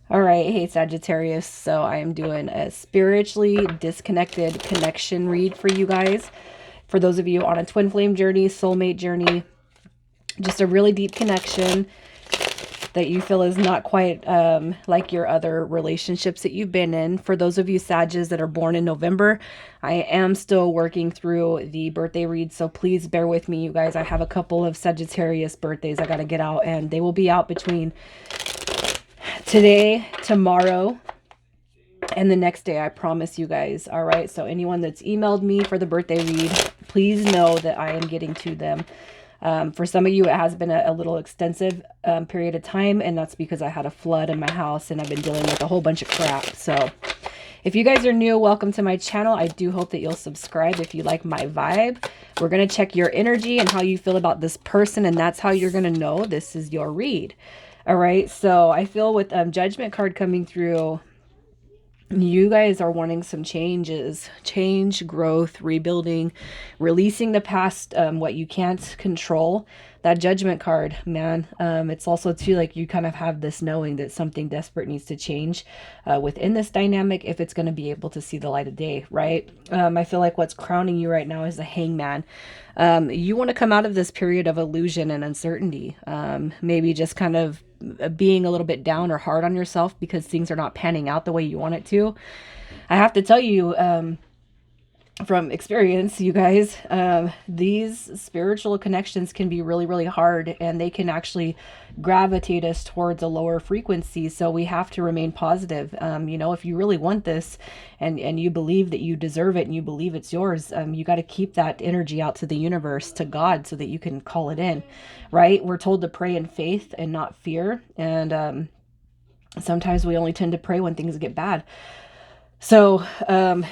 All right, hey Sagittarius. So I am doing a spiritually disconnected connection read for you guys. For those of you on a twin flame journey, soulmate journey, just a really deep connection that you feel is not quite like your other relationships that you've been in. For those of you Sages that are born in November, I am still working through the birthday read, so please bear with me, you guys. I have a couple of Sagittarius birthdays I got to get out, and they will be out between today, tomorrow, and the next day, I promise you guys. All right, so anyone that's emailed me for the birthday read, please know that I am getting to them. For some of you, it has been a little extensive period of time, and that's because I had a flood in my house and I've been dealing with a whole bunch of crap. So if you guys are new, welcome to my channel. I do hope that you'll subscribe if you like my vibe. We're going to check your energy and how you feel about this person, and that's how you're going to know this is your read. All right, so I feel with Judgment card coming through, you guys are wanting some changes, change, growth, rebuilding, releasing the past, what you can't control. That Judgment card, man, it's also too like you kind of have this knowing that something desperate needs to change within this dynamic if it's going to be able to see the light of day, right? I feel like what's crowning you right now is the Hangman. You want to come out of this period of illusion and uncertainty, maybe just kind of being a little bit down or hard on yourself because things are not panning out the way you want it to. I have to tell you, from experience, you guys, these spiritual connections can be really, really hard, and they can actually gravitate us towards a lower frequency. So we have to remain positive. If you really want this and you believe that you deserve it and you believe it's yours, you got to keep that energy out to the universe, to God, so that you can call it in, right? We're told to pray in faith and not fear. And sometimes we only tend to pray when things get bad. So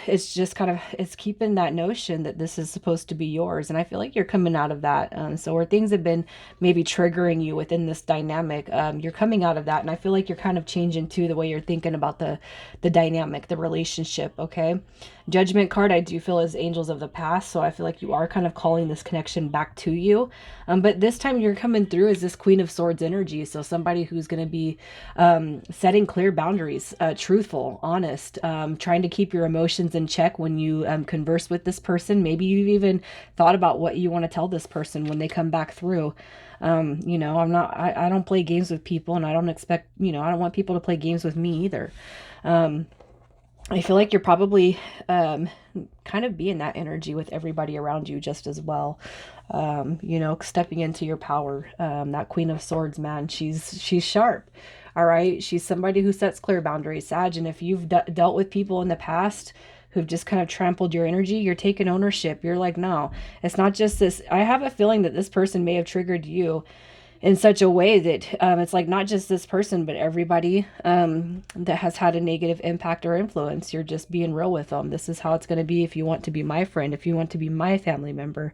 it's just kind of, it's keeping that notion that this is supposed to be yours. And I feel like you're coming out of that. So where things have been maybe triggering you within this dynamic, you're coming out of that. And I feel like you're kind of changing too the way you're thinking about the dynamic, the relationship. Okay. Judgment card, I do feel is angels of the past. So I feel like you are kind of calling this connection back to you. But this time you're coming through as this Queen of Swords energy. So somebody who's going to be setting clear boundaries, truthful, honest, trying to keep your emotions in check when you converse with this person. Maybe you've even thought about what you want to tell this person when they come back through. I don't play games with people, and I don't expect, I don't want people to play games with me either. I feel like you're probably kind of being that energy with everybody around you just as well. Stepping into your power. That Queen of Swords, man, she's sharp. All right. She's somebody who sets clear boundaries, Sag. And if you've dealt with people in the past who've just kind of trampled your energy, you're taking ownership. You're like, no, it's not just this. I have a feeling that this person may have triggered you in such a way that it's like not just this person, but everybody that has had a negative impact or influence. You're just being real with them. This is how it's going to be if you want to be my friend, if you want to be my family member.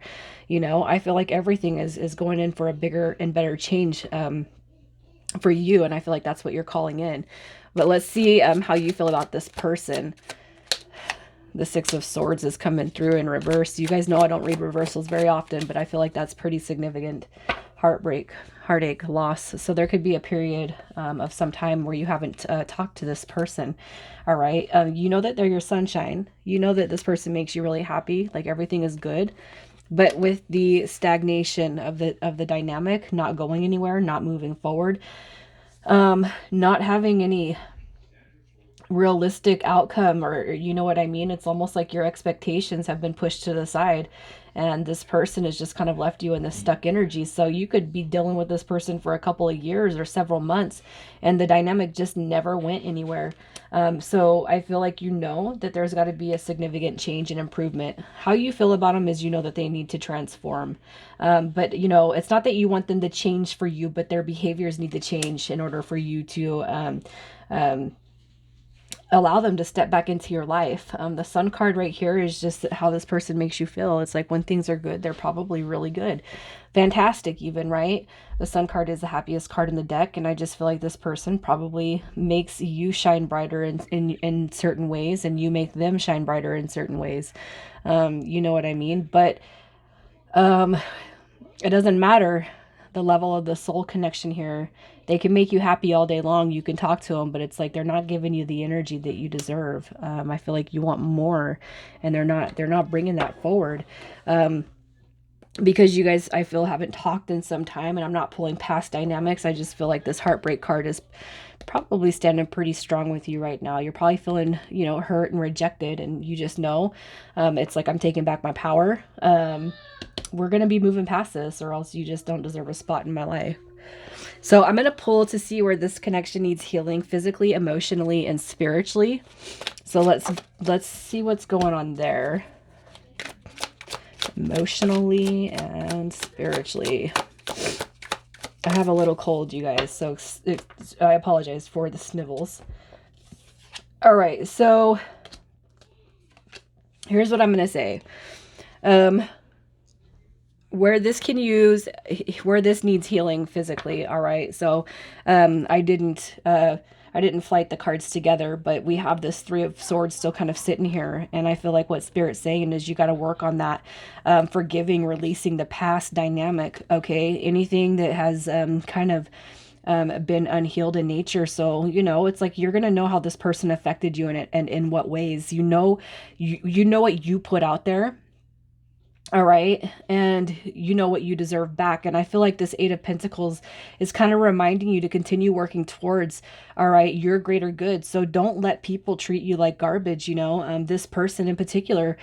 I feel like everything is going in for a bigger and better change for you. And I feel like that's what you're calling in. But let's see how you feel about this person. The Six of Swords is coming through in reverse. You guys know I don't read reversals very often, but I feel like that's pretty significant. Heartbreak, heartache, loss. So there could be a period of some time where you haven't talked to this person. All right. You know that they're your sunshine. You know that this person makes you really happy. Like everything is good. But with the stagnation of the dynamic, not going anywhere, not moving forward, not having any realistic outcome, or you know what I mean? It's almost like your expectations have been pushed to the side, and this person has just kind of left you in this stuck energy. So you could be dealing with this person for a couple of years or several months, and the dynamic just never went anywhere. So I feel like that there's got to be a significant change and improvement. How you feel about them is that they need to transform. But it's not that you want them to change for you, but their behaviors need to change in order for you to allow them to step back into your life. The Sun card right here is just how this person makes you feel. It's like when things are good, they're probably really good. Fantastic even, right? The Sun card is the happiest card in the deck, and I just feel like this person probably makes you shine brighter in certain ways, and you make them shine brighter in certain ways. You know what I mean? But it doesn't matter the level of the soul connection here. They can make you happy all day long. You can talk to them, but it's like they're not giving you the energy that you deserve. I feel like you want more, and they're not bringing that forward. Because you guys, I feel, haven't talked in some time, and I'm not pulling past dynamics. I just feel like this heartbreak card is probably standing pretty strong with you right now. You're probably feeling, hurt and rejected, and you just know, it's like, I'm taking back my power. We're going to be moving past this, or else you just don't deserve a spot in my life. So I'm going to pull to see where this connection needs healing physically, emotionally, and spiritually. So let's see what's going on there. Emotionally and spiritually. I have a little cold, you guys, so I apologize for the snivels. All right, so here's what I'm going to say. Where this needs healing physically, all right? So I didn't flight the cards together, but we have this Three of Swords still kind of sitting here, and I feel like what Spirit's saying is you got to work on that forgiving, releasing the past dynamic, okay? Anything that has kind of been unhealed in nature. So, it's like you're going to know how this person affected you and in what ways. You know what you put out there. All right. And you know what you deserve back. And I feel like this Eight of Pentacles is kind of reminding you to continue working towards, all right, your greater good. So don't let people treat you like garbage. This person in particular,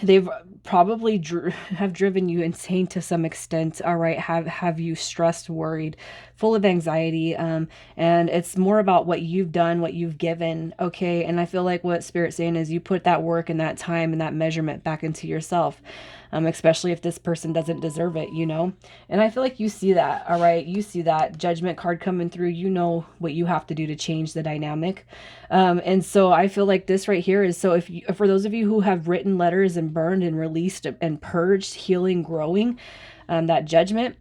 they've probably have driven you insane to some extent. All right. Have you stressed, worried, full of anxiety. And it's more about what you've done, what you've given. Okay. And I feel like what Spirit's saying is you put that work and that time and that measurement back into yourself. Especially if this person doesn't deserve it, and I feel like you see that. All right. You see that Judgment card coming through, what you have to do to change the dynamic. And so I feel like this right here is, so for those of you who have written letters and burned and released and purged, healing, growing, that Judgment,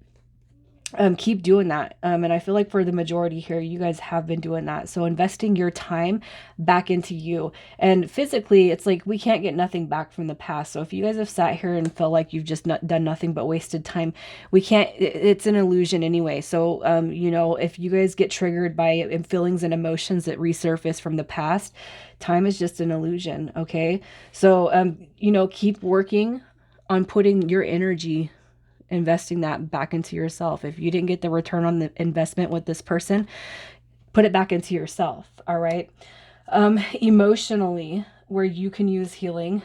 keep doing that. And I feel like for the majority here, you guys have been doing that. So investing your time back into you. And physically, it's like we can't get nothing back from the past. So if you guys have sat here and felt like you've just done nothing but wasted time, we can't, it's an illusion anyway. So, if you guys get triggered by feelings and emotions that resurface from the past, time is just an illusion. Okay. So, keep working on putting your energy, investing that back into yourself. If you didn't get the return on the investment with this person, put it back into yourself. All right. Emotionally, where you can use healing,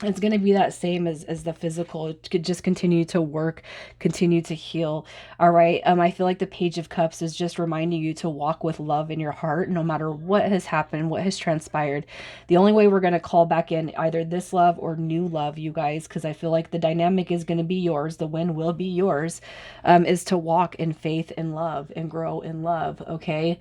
it's going to be that same as the physical. It could just continue to work, continue to heal. All right. I feel like the Page of Cups is just reminding you to walk with love in your heart, no matter what has happened, what has transpired. The only way we're going to call back in either this love or new love, you guys, because I feel like the dynamic is going to be yours. The win will be yours, is to walk in faith and love and grow in love. Okay.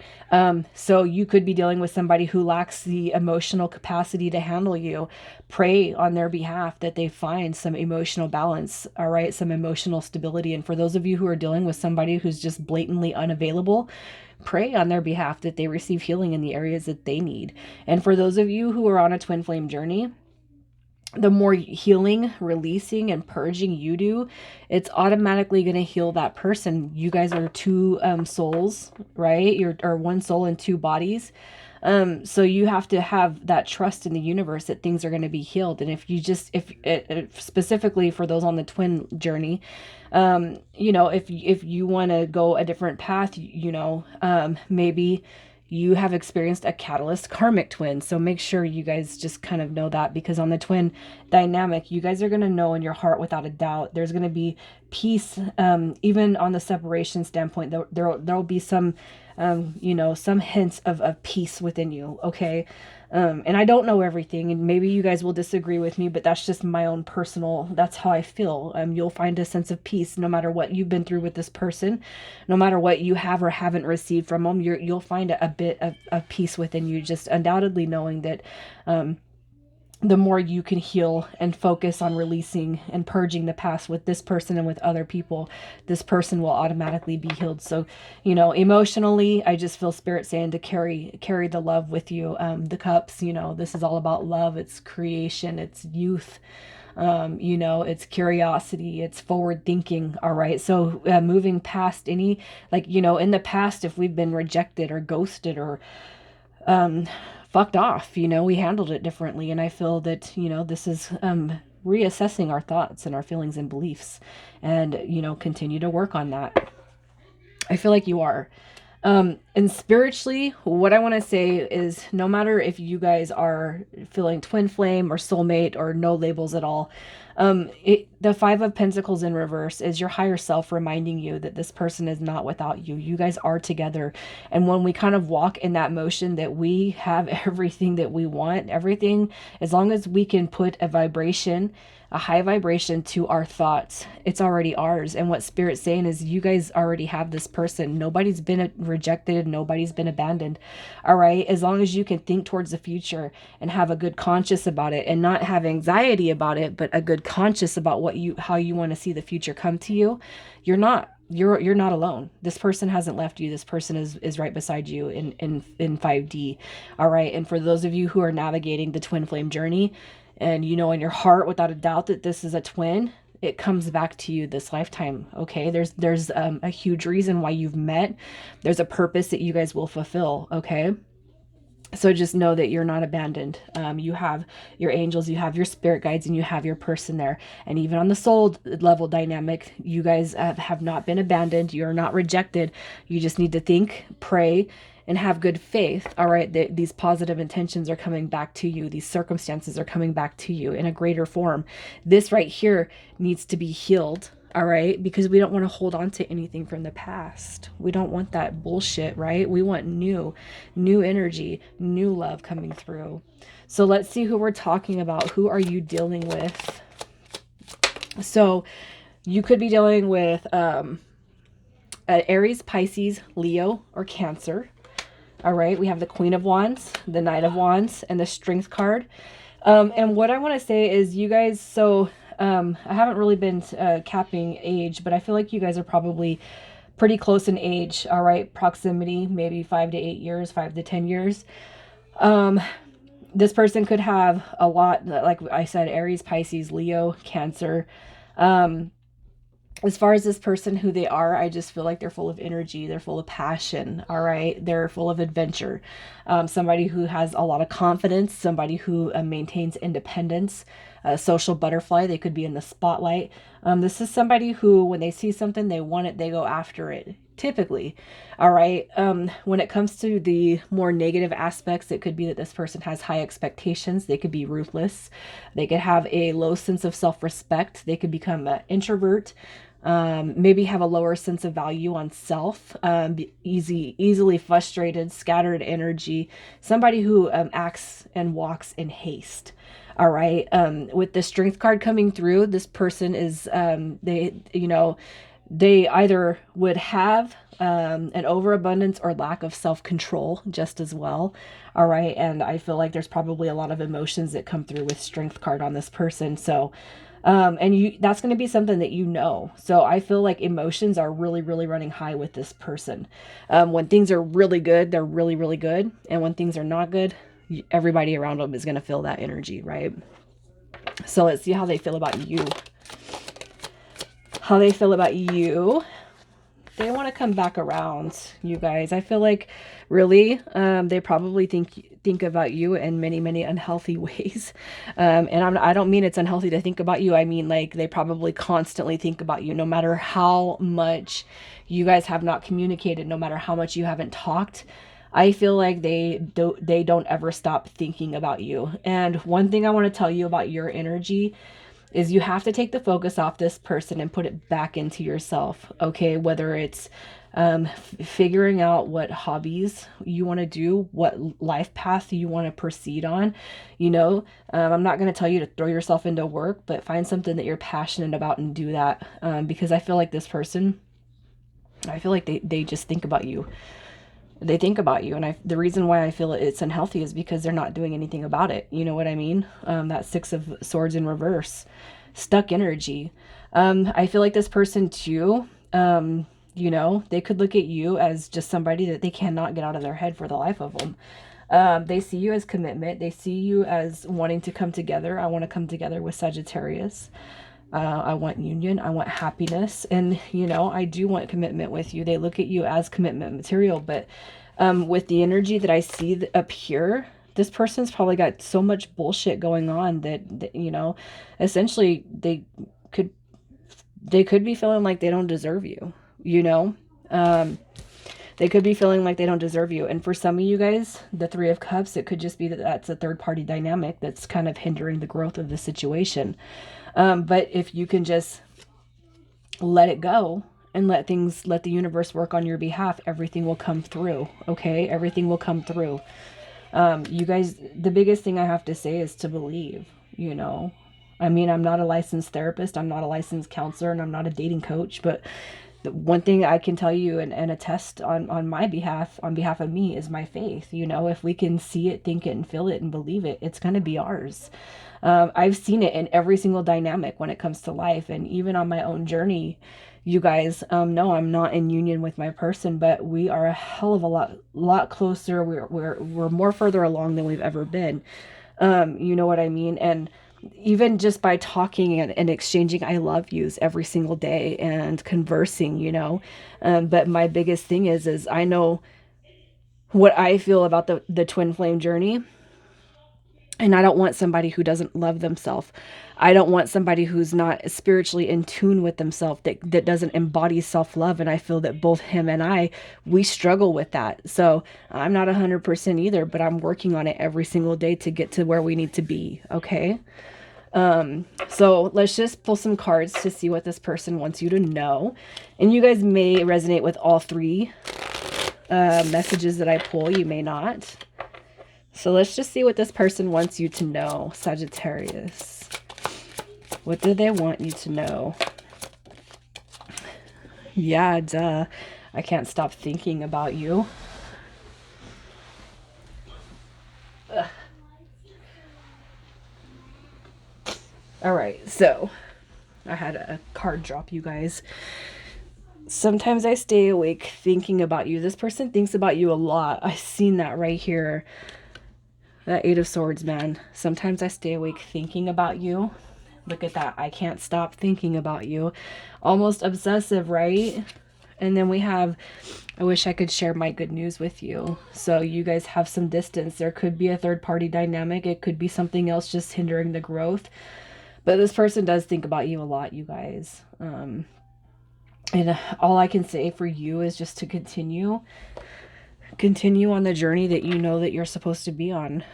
So you could be dealing with somebody who lacks the emotional capacity to handle you. Pray on their behalf that they find some emotional balance, all right, some emotional stability. And for those of you who are dealing with somebody who's just blatantly unavailable, pray on their behalf that they receive healing in the areas that they need. And for those of you who are on a twin flame journey, the more healing, releasing, and purging you do, it's automatically going to heal that person. You guys are two souls, right? Or one soul in two bodies. So you have to have that trust in the universe that things are going to be healed. And if specifically for those on the twin journey, if you want to go a different path, maybe you have experienced a catalyst karmic twin. So make sure you guys just kind of know that, because on the twin dynamic, you guys are going to know in your heart without a doubt, there's going to be peace. Even on the separation standpoint, there'll be some, some hints of peace within you. Okay. And I don't know everything, and maybe you guys will disagree with me, but that's just my own personal, that's how I feel. You'll find a sense of peace no matter what you've been through with this person, no matter what you have or haven't received from them. You'll find a bit of peace within you, just undoubtedly knowing that, the more you can heal and focus on releasing and purging the past with this person and with other people, this person will automatically be healed. So, emotionally, I just feel Spirit saying to carry the love with you. The cups, this is all about love. It's creation. It's youth. You know, it's curiosity, it's forward thinking. All right. So moving past any, like, you know, in the past, if we've been rejected or ghosted or fucked off, you know, we handled it differently. And I feel that, you know, this is reassessing our thoughts and our feelings and beliefs, and, you know, continue to work on that. I feel like you are. And spiritually, what I want to say is, no matter if you guys are feeling twin flame or soulmate or no labels at all, the Five of Pentacles in reverse is your higher self reminding you that this person is not without you. You guys are together. And when we kind of walk in that motion that we have everything that we want, everything, as long as we can put a vibration, a high vibration to our thoughts, it's already ours. And what Spirit's saying is, you guys already have this person. Nobody's been rejected. Nobody's been abandoned. All right. As long as you can think towards the future and have a good conscience about it, and not have anxiety about it, but a good conscience about how you want to see the future come to you, you're not alone. This person hasn't left you. This person is right beside you in 5D. All right. And for those of you who are navigating the twin flame journey, and you know in your heart without a doubt that this is a twin, it comes back to you this lifetime. Okay, there's a huge reason why you've met. There's a purpose that you guys will fulfill. Okay, so just know that you're not abandoned. You have your angels, you have your spirit guides, and you have your person there. And even on the soul level dynamic, you guys have not been abandoned. You're not rejected. You just need to think, pray, and have good faith. All right, these positive intentions are coming back to you. These circumstances are coming back to you in a greater form. This right here needs to be healed. All right, because we don't want to hold on to anything from the past. We don't want that bullshit, right? We want new energy, new love coming through. So let's see who we're talking about. Who are you dealing with? So you could be dealing with Aries, Pisces, Leo, or Cancer. All right, we have the Queen of Wands, the Knight of Wands, and the Strength card. And what I want to say is, you guys, so I haven't really been capping age, but I feel like you guys are probably pretty close in age. All right, proximity, maybe 5 to 8 years, 5 to 10 years. This person could have a lot, like I said, Aries, Pisces, Leo, Cancer. As far as this person, who they are, I just feel like they're full of energy. They're full of passion. All right. They're full of adventure. Somebody who has a lot of confidence, somebody who maintains independence, a social butterfly. They could be in the spotlight. This is somebody who, when they see something, they want it, they go after it. Typically. All right. When it comes to the more negative aspects, it could be that this person has high expectations. They could be ruthless. They could have a low sense of self-respect. They could become an introvert. Maybe have a lower sense of value on self, easily frustrated, scattered energy, somebody who acts and walks in haste. All right. With the Strength card coming through, this person is, they either would have an overabundance or lack of self-control just as well. All right. And I feel like there's probably a lot of emotions that come through with Strength card on this person. So that's going to be something that you know. So I feel like emotions are really, really running high with this person. When things are really good, they're really, really good. And when things are not good, everybody around them is going to feel that energy, right? So let's see how they feel about you. How they feel about you. They want to come back around, you guys. I feel like really they probably think about you in many, many unhealthy ways. And I don't mean it's unhealthy to think about you. I mean, like, they probably constantly think about you, no matter how much you guys have not communicated, no matter how much you haven't talked. I feel like they don't ever stop thinking about you. And one thing I want to tell you about your energy is you have to take the focus off this person and put it back into yourself. Okay, whether it's figuring out what hobbies you want to do, what life path you want to proceed on. You know, I'm not going to tell you to throw yourself into work, but find something that you're passionate about and do that. Because I feel like this person, I feel like they just think about you. They think about you. And the reason why I feel it's unhealthy is because they're not doing anything about it. You know what I mean? That Six of Swords in reverse, stuck energy. I feel like this person too, they could look at you as just somebody that they cannot get out of their head for the life of them. They see you as commitment. They see you as wanting to come together. I want to come together with Sagittarius. I want union. I want happiness. And, you know, I do want commitment with you. They look at you as commitment material. But with the energy that I see up here, this person's probably got so much bullshit going on that you know, essentially could they could be feeling like they don't deserve you, you know? They could be feeling like they don't deserve you. And for some of you guys, the Three of Cups, it could just be that that's a third party dynamic that's kind of hindering the growth of the situation. But if you can just let it go and let the universe work on your behalf, everything will come through. Okay? Everything will come through. You guys, the biggest thing I have to say is to believe, you know. I mean, I'm not a licensed therapist, I'm not a licensed counselor, and I'm not a dating coach, but the one thing I can tell you and attest on my behalf, on behalf of me, is my faith. You know, if we can see it, think it, and feel it, and believe it, it's going to be ours. I've seen it in every single dynamic when it comes to life, and even on my own journey, you guys, no, I'm not in union with my person, but we are a hell of a lot closer. We're more further along than we've ever been. You know what I mean? And even just by talking and exchanging I love yous every single day and conversing, you know. But my biggest thing is I know what I feel about the twin flame journey. And I don't want somebody who doesn't love themselves. I don't want somebody who's not spiritually in tune with themselves, that doesn't embody self-love. And I feel that both him and we struggle with that. So I'm not 100% either, but I'm working on it every single day to get to where we need to be. Okay. So let's just pull some cards to see what this person wants you to know. And you guys may resonate with all three messages that I pull. You may not. So let's just see what this person wants you to know, Sagittarius. What do they want you to know? Yeah, duh. I can't stop thinking about you. Ugh. All right, so I had a card drop, you guys. Sometimes I stay awake thinking about you. This person thinks about you a lot. I've seen that right here. That Eight of Swords, man. Sometimes I stay awake thinking about you. Look at that. I can't stop thinking about you. Almost obsessive, right? And then we have, I wish I could share my good news with you. So you guys have some distance. There could be a third party dynamic. It could be something else just hindering the growth. But this person does think about you a lot, you guys. And all I can say for you is just to continue on the journey that you know that you're supposed to be on.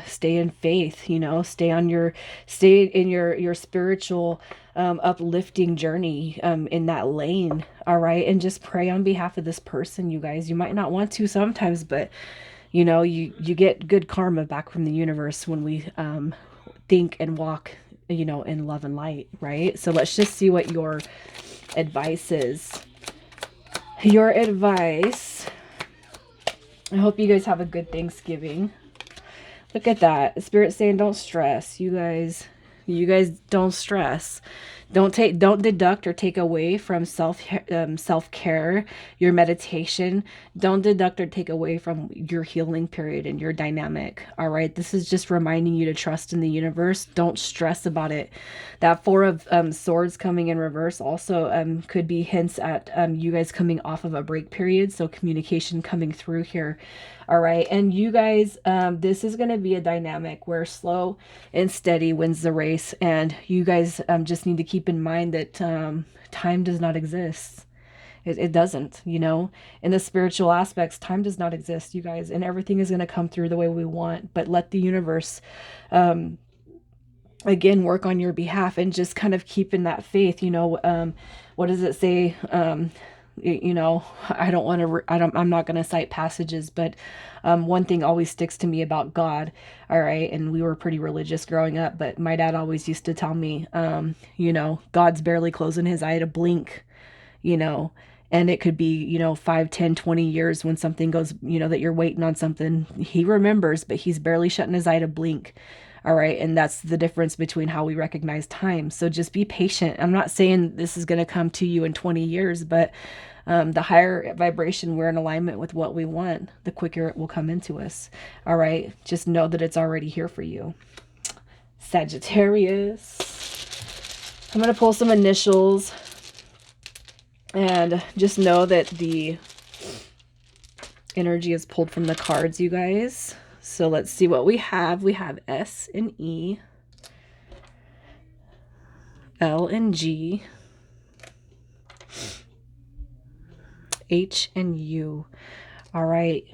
Stay in faith, you know, stay in your spiritual uplifting journey in that lane. All right. And just pray on behalf of this person, you guys. You might not want to sometimes, but you know, you get good karma back from the universe when we think and walk, you know, in love and light, right? So let's just see what your advice is. Your advice. I hope you guys have a good Thanksgiving. Look at that. Spirit saying don't stress. You guys don't stress. Don't deduct or take away from self-care, your meditation. Don't deduct or take away from your healing period and your dynamic. All right. This is just reminding you to trust in the universe. Don't stress about it. That Four of Swords coming in reverse also could be hints at you guys coming off of a break period. So communication coming through here. All right. And you guys, this is going to be a dynamic where slow and steady wins the race. And you guys just need to keep in mind that time does not exist. It doesn't, you know, in the spiritual aspects, time does not exist, you guys, and everything is going to come through the way we want. But let the universe, again, work on your behalf and just kind of keep in that faith, you know. What does it say? You know, I'm not going to cite passages, but one thing always sticks to me about God. All right. And we were pretty religious growing up, but my dad always used to tell me, you know, God's barely closing his eye to blink, you know, and it could be, you know, 5, 10, 20 years when something goes, you know, that you're waiting on something. He remembers, but he's barely shutting his eye to blink. All right. And that's the difference between how we recognize time. So just be patient. I'm not saying this is going to come to you in 20 years, but The higher vibration we're in alignment with what we want, the quicker it will come into us. All right. Just know that it's already here for you. Sagittarius. I'm going to pull some initials. And just know that the energy is pulled from the cards, you guys. So let's see what we have. We have S and E, L and G, H and U. All right.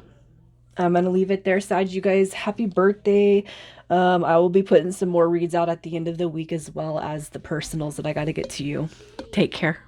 I'm going to leave it there, Sag. You guys, happy birthday. I will be putting some more reads out at the end of the week, as well as the personals that I got to get to you. Take care.